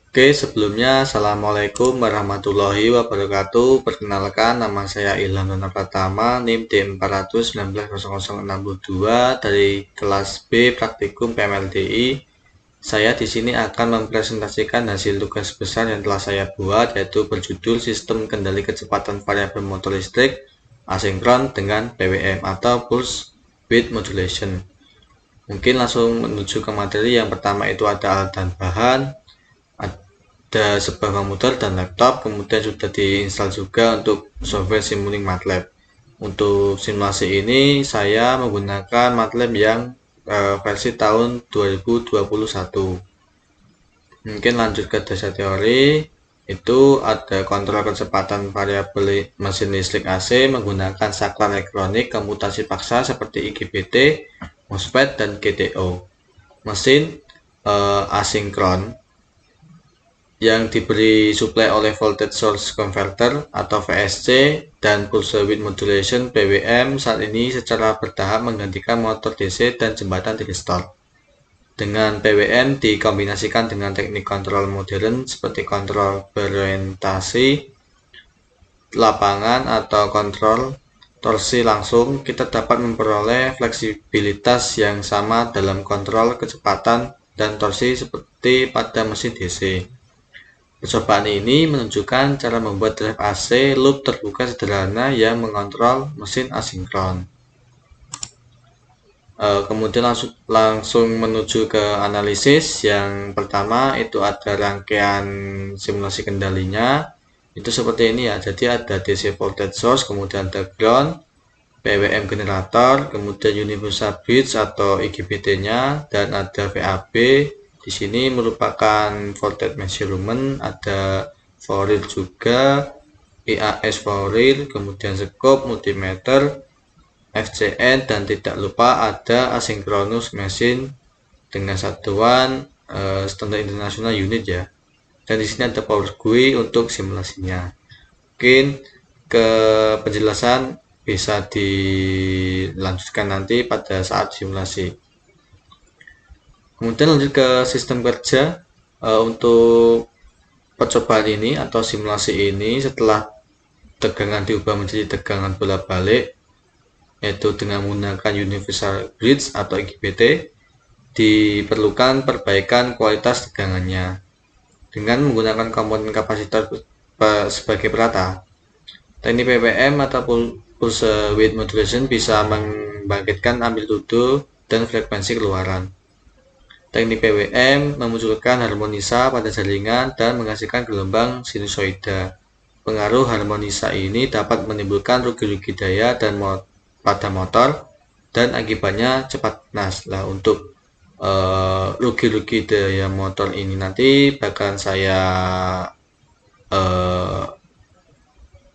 Oke, sebelumnya Assalamualaikum warahmatullahi wabarakatuh. Perkenalkan, nama saya Ilham Dona Pratama, NIM D4190062 dari kelas B Praktikum PMLDI. Saya di sini akan mempresentasikan hasil tugas besar yang telah saya buat, yaitu berjudul Sistem Kendali Kecepatan Variabel Motor Listrik Asinkron dengan PWM atau Pulse Width Modulation. Mungkin langsung menuju ke materi. Yang pertama itu ada alat dan bahan, ada sebuah komputer dan laptop, kemudian sudah diinstal juga untuk software Simulink MATLAB. Untuk simulasi ini saya menggunakan MATLAB yang versi tahun 2021. Mungkin lanjut ke dasar teori. Itu ada kontrol kecepatan variabel mesin listrik AC menggunakan saklar elektronik komutasi paksa seperti IGBT, MOSFET, dan GTO. Mesin asinkron yang diberi suplai oleh voltage source converter atau VSC dan pulse width modulation PWM saat ini secara bertahap menggantikan motor DC dan jembatan di restore. Dengan PWM dikombinasikan dengan teknik kontrol modern seperti kontrol berorientasi lapangan atau kontrol torsi langsung, kita dapat memperoleh fleksibilitas yang sama dalam kontrol kecepatan dan torsi seperti pada mesin DC. Percobaan ini menunjukkan cara membuat drive AC loop terbuka sederhana yang mengontrol mesin asinkron. Kemudian langsung menuju ke analisis. Yang pertama itu ada rangkaian simulasi kendalinya. Itu seperti ini ya. Jadi ada DC voltage source, kemudian ada ground, PWM generator, kemudian universal bridge atau IGBT-nya, dan ada VAB. Di sini merupakan voltage measurement, ada for real juga, IAS for real, kemudian scope, multimeter, FCN, dan tidak lupa ada asynchronous machine dengan satuan standar internasional unit ya. Dan di sini ada power GUI untuk simulasinya. Mungkin ke penjelasan bisa dilanjutkan nanti pada saat simulasi. Kemudian lanjut ke sistem kerja. Untuk percobaan ini atau simulasi ini, setelah tegangan diubah menjadi tegangan bolak-balik, yaitu dengan menggunakan universal bridge atau IGBT, diperlukan perbaikan kualitas tegangannya dengan menggunakan komponen kapasitor sebagai perata. Teknik PWM atau pulse width modulation bisa membangkitkan amplitudo dan frekuensi keluaran. Teknik PWM memunculkan harmonisa pada jaringan dan menghasilkan gelombang sinusoida. Pengaruh harmonisa ini dapat menimbulkan rugi-rugi daya dan pada motor dan akibatnya cepat panas. Nah, untuk rugi-rugi daya motor ini nanti bakal saya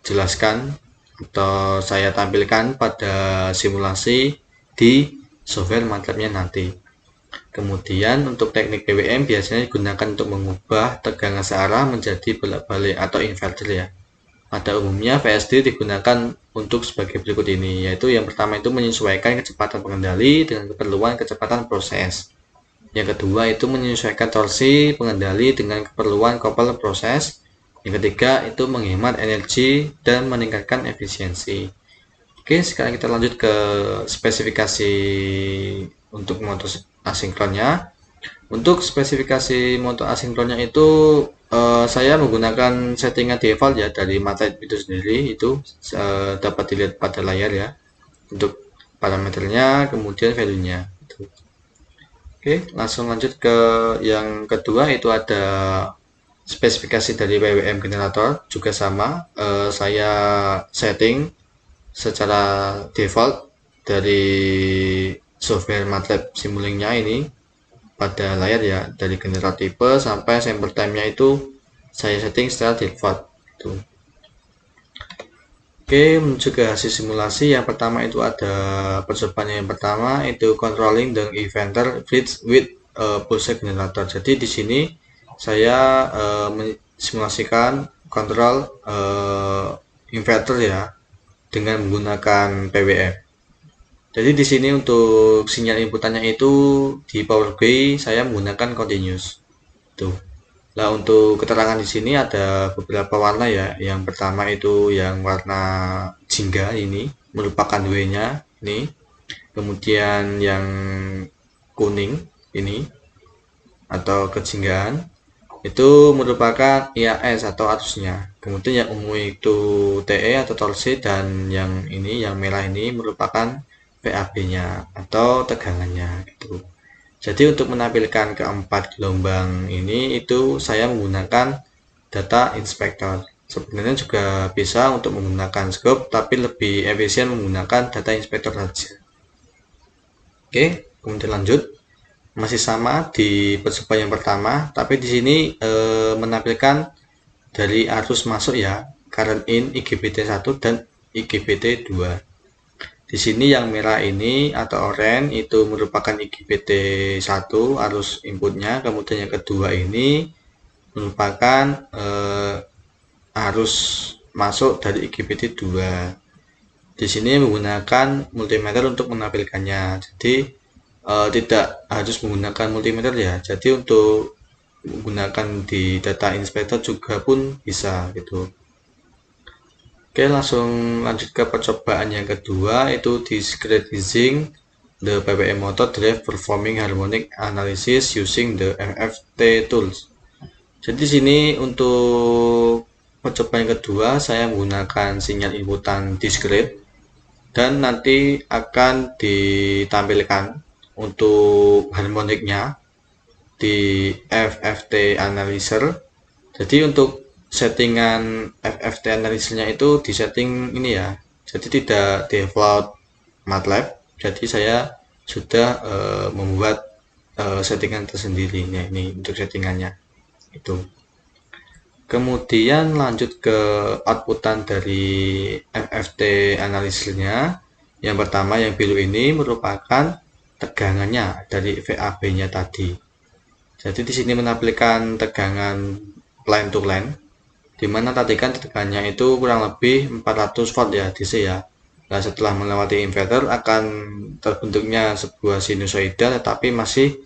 jelaskan atau saya tampilkan pada simulasi di software MATLAB-nya nanti. Kemudian untuk teknik PWM biasanya digunakan untuk mengubah tegangan searah menjadi bolak-balik atau inverter ya. Pada umumnya VSD digunakan untuk sebagai berikut ini, yaitu yang pertama itu menyesuaikan kecepatan pengendali dengan keperluan kecepatan proses. Yang kedua itu menyesuaikan torsi pengendali dengan keperluan couple proses. Yang ketiga itu menghemat energi dan meningkatkan efisiensi. Oke, sekarang kita lanjut ke spesifikasi untuk motor asinkronnya. Untuk spesifikasi motor asinkronnya itu saya menggunakan settingan default ya dari MATLAB itu sendiri. Itu dapat dilihat pada layar ya untuk parameternya, kemudian value-nya. Oke, langsung lanjut ke yang kedua, itu ada spesifikasi dari PWM generator. Juga sama, saya setting secara default dari software MATLAB Simulink-nya ini pada layar ya, dari generator tipe sampai sample time-nya itu saya setting secara default tuh. Oke, menuju ke hasil simulasi. Yang pertama itu ada percobaan yang pertama itu controlling the inverter bridge with pulse generator. Jadi di sini saya mensimulasikan kontrol inverter ya dengan menggunakan PWM. Jadi di sini untuk sinyal inputannya itu di power GUI saya menggunakan continuous. Tuh. Nah, untuk keterangan di sini ada beberapa warna ya. Yang pertama itu yang warna jingga, ini merupakan W-nya ini. Kemudian yang kuning ini atau kejinggaan itu merupakan IAS atau arusnya. Kemudian yang ungu itu TE atau torsi, dan yang ini yang merah ini merupakan VAB-nya atau tegangannya gitu. Jadi untuk menampilkan keempat gelombang ini itu saya menggunakan data inspector. Sebenarnya juga bisa untuk menggunakan scope, tapi lebih efisien menggunakan data inspector saja. Oke, kemudian lanjut. Masih sama di percobaan yang pertama, tapi di sini menampilkan dari arus masuk ya, current in IGBT1 dan IGBT2. Di sini yang merah ini atau oranye itu merupakan IGBT1 arus inputnya, kemudian yang kedua ini merupakan arus masuk dari IGBT2. Di sini menggunakan multimeter untuk menampilkannya. Jadi tidak harus menggunakan multimeter ya. Jadi untuk menggunakan di data inspector juga pun bisa gitu. Oke, langsung lanjut ke percobaan yang kedua, itu discretizing the PWM motor drive performing harmonic analysis using the FFT tools. Jadi sini untuk percobaan yang kedua saya menggunakan sinyal inputan discrete dan nanti akan ditampilkan untuk harmoniknya di FFT analyzer. Jadi untuk settingan FFT analyzer-nya itu di setting ini ya. Jadi tidak default MATLAB. Jadi saya sudah membuat settingan tersendiri. Nah, ini untuk settingannya itu. Kemudian lanjut ke outputan dari FFT analisisnya. Yang pertama yang biru ini merupakan tegangannya dari VAB-nya tadi. Jadi di sini menampilkan tegangan line to line, di mana tadi kan tegangannya itu kurang lebih 400 volt ya DC ya. Nah, setelah melewati inverter akan terbentuknya sebuah sinusoida, tetapi masih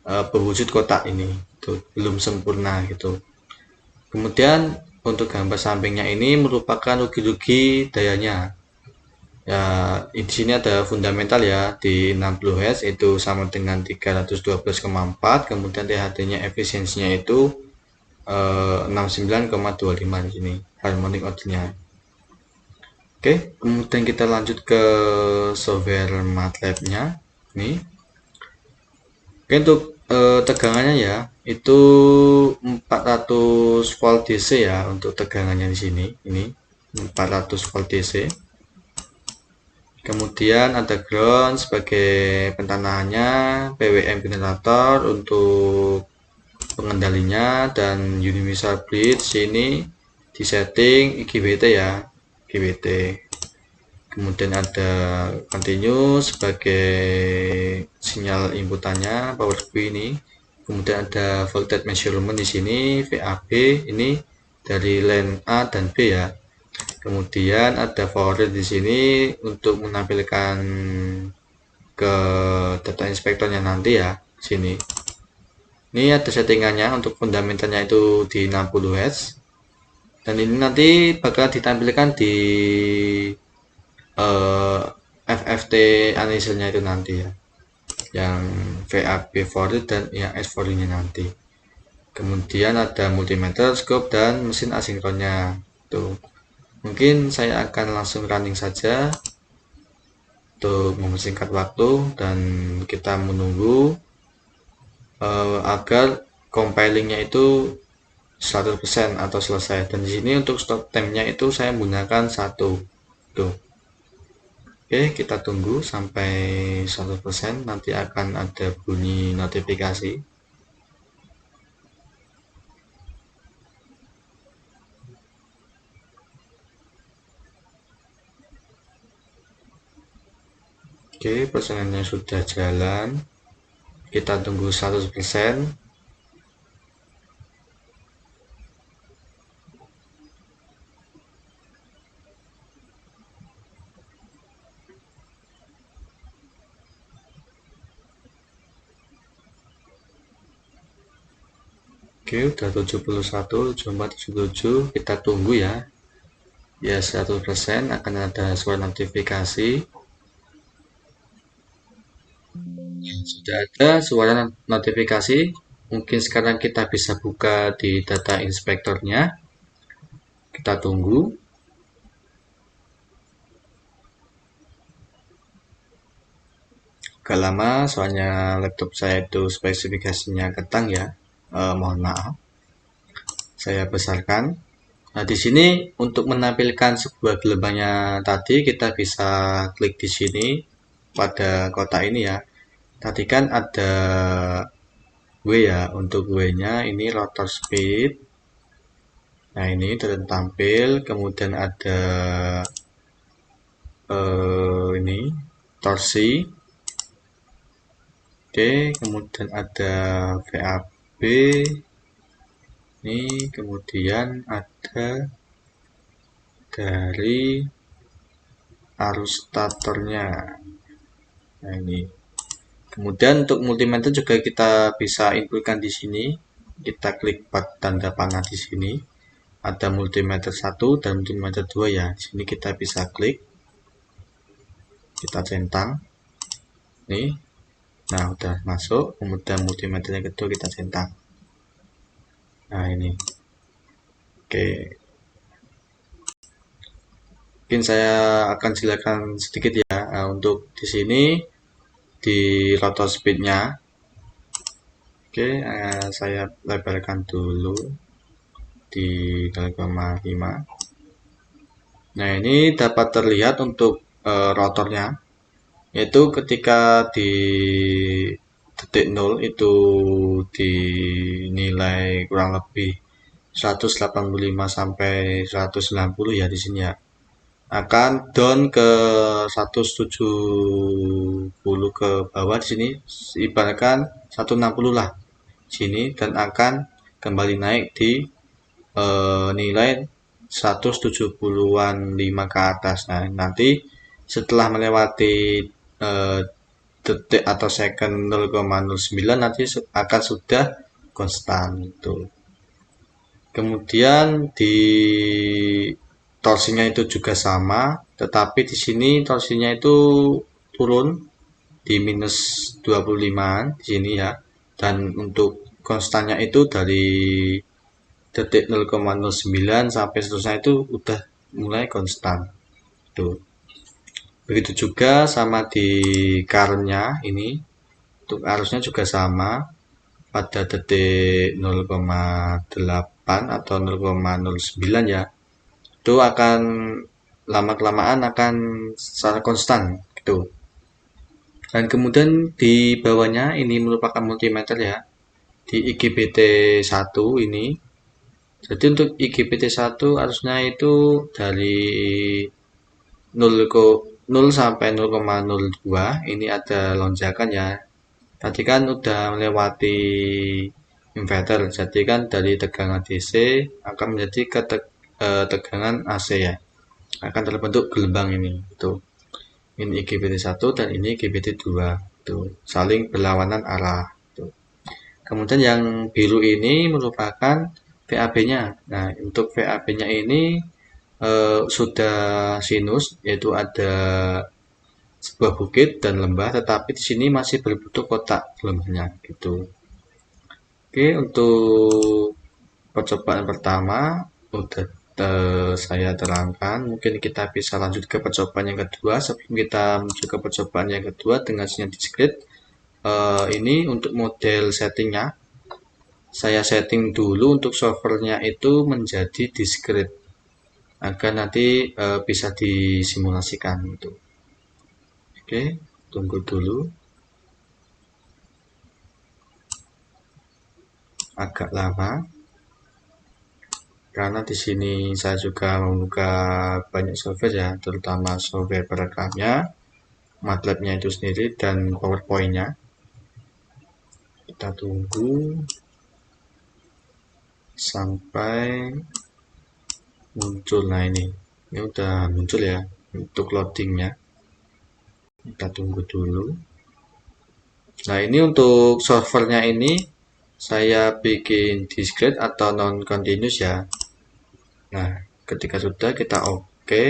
berwujud kotak ini, itu belum sempurna gitu. Kemudian untuk gambar sampingnya ini merupakan rugi-rugi dayanya. Ya, di sini ada fundamental ya di 60 Hz itu sama dengan 312,4, kemudian THD-nya efisiensinya itu 69,25 di sini harmonic output-nya. Oke, kemudian kita lanjut ke software MATLAB-nya. Nih. Oke, untuk tegangannya ya itu 400 volt DC ya untuk tegangannya di sini. Ini 400 volt DC. Kemudian ada ground sebagai pentanahannya, PWM generator untuk pengendalinya, dan universal bridge ini disetting IGBT ya, IGBT. Kemudian ada continuous sebagai sinyal inputannya, power supply ini. Kemudian ada voltage measurement di sini, VAB ini dari line A dan B ya. Kemudian ada forward di sini untuk menampilkan ke data inspektornya nanti ya, sini. Ini ada settingannya untuk fundamentalnya itu di 60 Hz. Dan ini nanti bakal ditampilkan di FFT analyzer-nya itu nanti ya, yang VAB forward dan yang S forward nya nanti. Kemudian ada multimeter, scope, dan mesin asinkronnya tuh. Mungkin saya akan langsung running saja untuk mempersingkat waktu, dan kita menunggu agar compilingnya itu 100% atau selesai. Dan di sini untuk stop time-nya itu saya menggunakan 1 tuh. Oke, kita tunggu sampai 100%, nanti akan ada bunyi notifikasi. Oke, persenannya sudah jalan. Kita tunggu 100%. Oke, udah 71, 74, 77. Kita tunggu ya. Ya, 100% akan ada suara notifikasi. Sudah ada suara notifikasi. Mungkin sekarang kita bisa buka di data inspektornya. Kita tunggu. Agak lama soalnya laptop saya itu spesifikasinya kentang ya. Mohon maaf. Saya besarkan. Nah, di sini untuk menampilkan sebuah gelombangnya tadi kita bisa klik di sini pada kotak ini ya. Tadi kan ada W ya, untuk W-nya ini rotor speed. Nah, ini tampil, kemudian ada ini torsi. Oke, kemudian ada VAB. Ini kemudian ada dari arus statornya. Nah, ini. Kemudian untuk multimeter juga kita bisa inputkan di sini. Kita klik tanda panah di sini. Ada multimeter 1 dan multimeter 2 ya. Di sini kita bisa klik. Kita centang. Nih. Nah, udah masuk. Kemudian multimeter yang kedua kita centang. Nah, ini. Oke. Mungkin saya akan silakan sedikit ya untuk di sini di rotor speednya. Oke, saya lebarkan dulu di 0,5. Nah, ini dapat terlihat untuk rotornya, yaitu ketika di detik 0 itu dinilai kurang lebih 185 sampai 190 ya di sini ya. Akan down ke 170 ke bawah di sini, ibaratkan 160 lah sini, dan akan kembali naik di nilai 170-an 5 ke atas. Nah, nanti setelah melewati detik atau second 0,09 nanti akan sudah konstan itu. Kemudian di torsinya itu juga sama, tetapi di sini torsinya itu turun di minus 25-an di sini ya. Dan untuk konstannya itu dari detik 0,09 sampai seterusnya itu udah mulai konstan. Tuh. Begitu juga sama di current-nya ini. Untuk arusnya juga sama pada detik 0,8 atau 0,09 ya. Itu akan lama-kelamaan akan secara konstan gitu. Dan kemudian di bawahnya ini merupakan multimeter ya. Di IGBT 1 ini. Jadi untuk IGBT 1 harusnya itu dari 0 sampai 0,02 ini ada lonjakan ya. Tadi kan udah melewati inverter, jadi kan dari tegangan DC akan menjadi ke tegangan AC ya. Akan terbentuk gelombang ini. Tuh. Ini IGBT 1 dan ini IGBT 2. Tuh, saling berlawanan arah. Tuh. Kemudian yang biru ini merupakan VAB-nya. Nah, untuk VAB-nya ini sudah sinus, yaitu ada sebuah bukit dan lembah, tetapi di sini masih berbentuk kotak gelombangnya gitu. Oke, untuk percobaan pertama udah saya terangkan. Mungkin kita bisa lanjut ke percobaan yang kedua. Sebelum kita menuju ke percobaan yang kedua dengan sinyal discrete, ini untuk model settingnya, saya setting dulu untuk solvernya itu menjadi discrete agar nanti bisa disimulasikan itu. Oke, tunggu dulu. Agak lama. Karena di sini saya juga membuka banyak software ya, terutama software perekamnya, MATLAB-nya itu sendiri dan PowerPoint-nya. Kita tunggu sampai muncul. Nah, ini udah muncul ya untuk loadingnya. Kita tunggu dulu. Nah, ini untuk servernya ini saya bikin discrete atau non continuous ya. Nah, ketika sudah kita oke.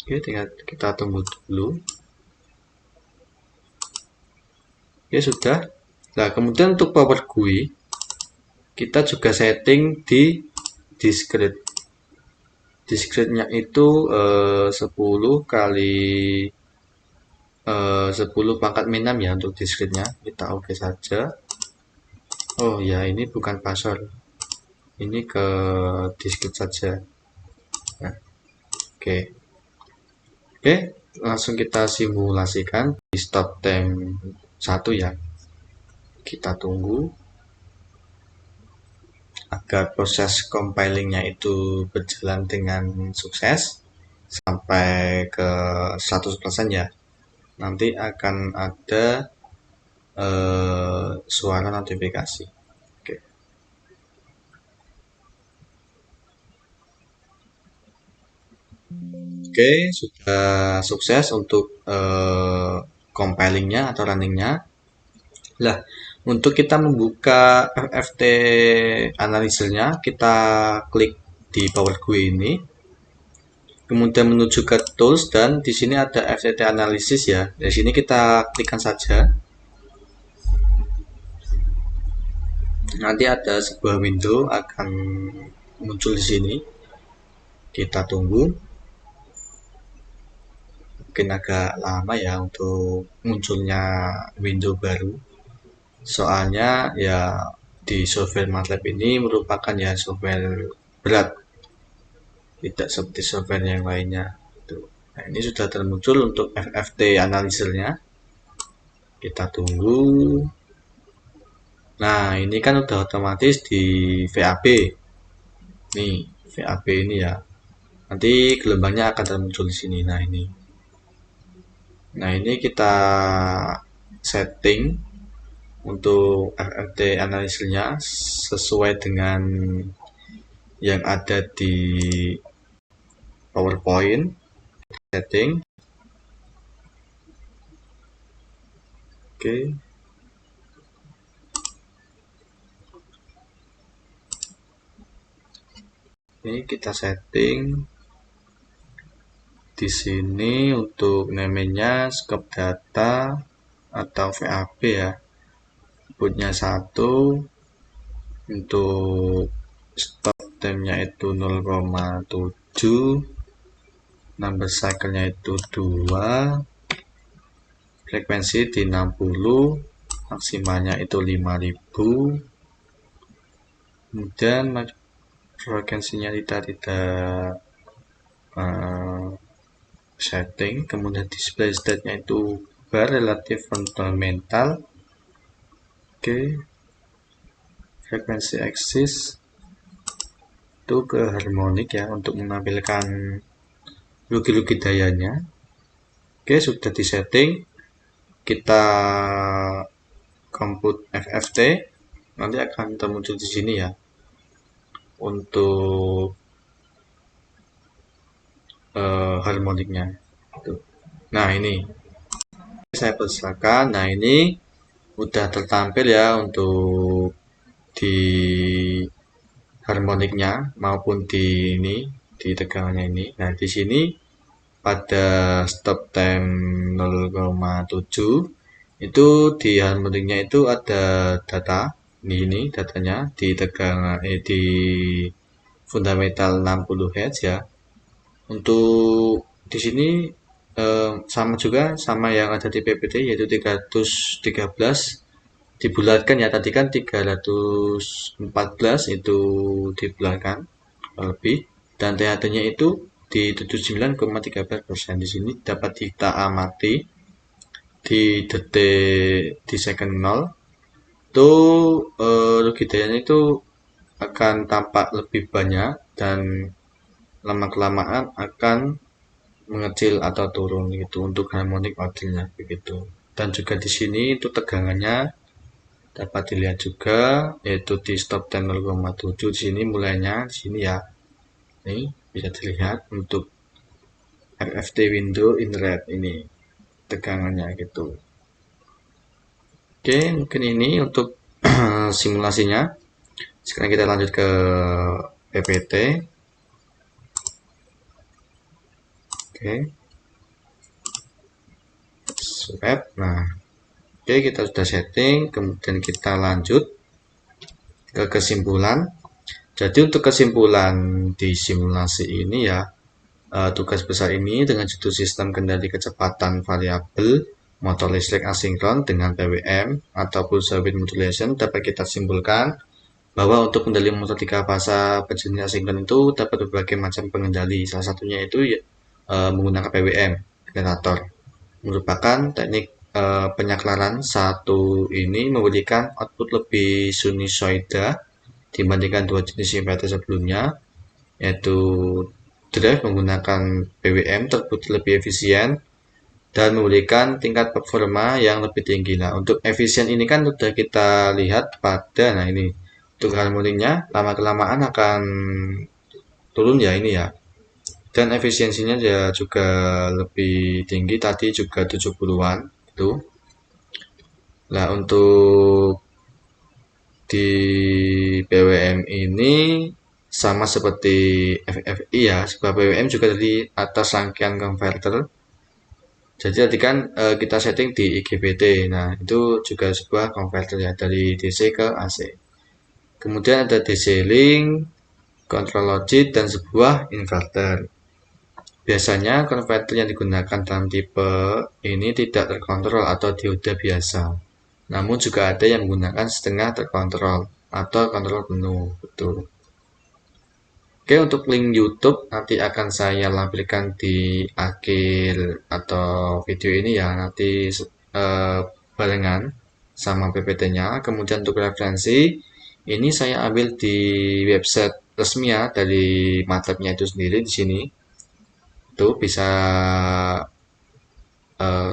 Oke, tinggal kita tunggu dulu. Ya sudah. Nah, kemudian untuk power GUI kita juga setting di discrete. Discrete-nya itu 10 kali 10 pangkat min 6 ya untuk discrete-nya. Kita oke saja. Oh ya, ini bukan password. Ini ke discrete saja. Nah, oke. Oke, langsung kita simulasikan di stop time 1 ya. Kita tunggu agar proses compilingnya itu berjalan dengan sukses sampai ke 100% ya. Nanti akan ada suara notifikasi. Oke. Oke, sudah sukses untuk compilingnya atau runningnya. Lah, untuk kita membuka FFT analyzer-nya, kita klik di Power GUI ini. Kemudian menuju ke tools dan di sini ada FFT analysis ya. Dari sini kita klikkan saja. Nanti ada sebuah window akan muncul di sini. Kita tunggu. Mungkin agak lama ya untuk munculnya window baru. Soalnya ya di software MATLAB ini merupakan ya software berat, tidak seperti software yang lainnya. Nah, ini sudah termuncul untuk FFT analyzer-nya. Kita tunggu. Nah, ini kan udah otomatis di VAB. Nih, VAB ini ya. Nanti gelombangnya akan termuncul di sini. Nah, ini. Nah, ini kita setting untuk FFT analyzer-nya sesuai dengan yang ada di PowerPoint. Setting. Oke. Ini kita setting di sini untuk namanya scope data atau VAB ya. Inputnya 1, untuk stop time-nya itu 0,7, number cycle-nya itu 2, frekuensi di 60, maksimalnya itu 5000, kemudian frekuensinya tidak setting, kemudian display state-nya itu bar relatif fundamental. Oke, frekuensi axis itu ke harmonik ya untuk menampilkan rugi-rugi dayanya. Oke, sudah disetting. Kita compute FFT, nanti akan termuncul di sini ya untuk harmoniknya. Nah, ini saya persilakan. Nah, ini udah tertampil ya untuk di harmoniknya maupun di ini di tegangannya ini. Nah, di sini pada stop time 0,7 itu di harmoniknya itu ada data ini datanya di tegangan di fundamental 60 Hz ya. Untuk di sini sama juga sama yang ada di PPT yaitu 313 dibulatkan ya, tadi kan 314 itu dibulatkan lebih, dan THT-nya itu di 79,13%. Di sini dapat kita amati di detik di second 0 itu rugi dayanya itu akan tampak lebih banyak dan lama-kelamaan akan mengecil atau turun gitu untuk harmonik wakilnya begitu. Dan juga di sini itu tegangannya dapat dilihat juga yaitu di stop time 0,7 di sini mulainya di sini ya. Ini bisa dilihat untuk FFT window in red ini. tegangannya gitu. Oke, mungkin ini untuk simulasinya. Sekarang kita lanjut ke PPT. Oke, swab. Nah, oke, kita sudah setting, kemudian kita lanjut ke kesimpulan. Jadi untuk kesimpulan di simulasi ini ya, tugas besar ini dengan judul sistem kendali kecepatan variabel motor listrik asinkron dengan PWM atau pulse width modulation dapat kita simpulkan bahwa untuk kendali motor 3 fasa berjenis asinkron itu dapat berbagai macam pengendali. Salah satunya itu ya, menggunakan PWM generator. Merupakan teknik penyaklaran satu ini memberikan output lebih sinusoida dibandingkan dua jenis inverter sebelumnya, yaitu drive menggunakan PWM terbukti lebih efisien dan memberikan tingkat performa yang lebih tinggi. Nah, untuk efisien ini kan sudah kita lihat pada, nah ini untuk harmoninya lama-kelamaan akan turun ya ini ya. Dan efisiensinya ya juga lebih tinggi, tadi juga 70-an itu. Nah, untuk di PWM ini sama seperti FFI ya, sebuah PWM juga dari atas rangkaian konverter. Jadi tadi kan kita setting di IGBT. Nah, itu juga sebuah konverter ya dari DC ke AC. Kemudian ada DC link, control logic dan sebuah inverter. Biasanya konverter yang digunakan dalam tipe ini tidak terkontrol atau dioda biasa. Namun juga ada yang menggunakan setengah terkontrol atau kontrol penuh. Betul. Oke, untuk link YouTube nanti akan saya lampirkan di akhir atau video ini ya, nanti barengan sama PPT-nya. Kemudian untuk referensi, ini saya ambil di website resmi ya dari MATLAB-nya itu sendiri di sini. Itu bisa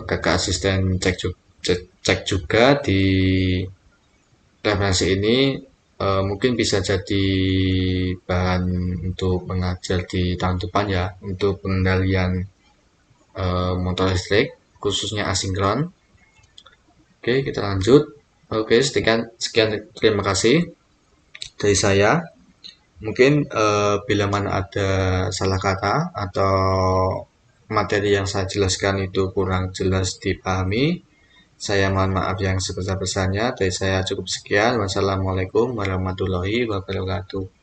kakak asisten cek juga di referensi ini. Mungkin bisa jadi bahan untuk mengajar di tahun depan ya untuk pengendalian motor listrik khususnya asinkron. Oke, kita lanjut. Oke, sekian terima kasih dari saya. Mungkin bila mana ada salah kata atau materi yang saya jelaskan itu kurang jelas dipahami, saya mohon maaf yang sebesar-besarnya. Dari saya cukup sekian. Wassalamualaikum warahmatullahi wabarakatuh.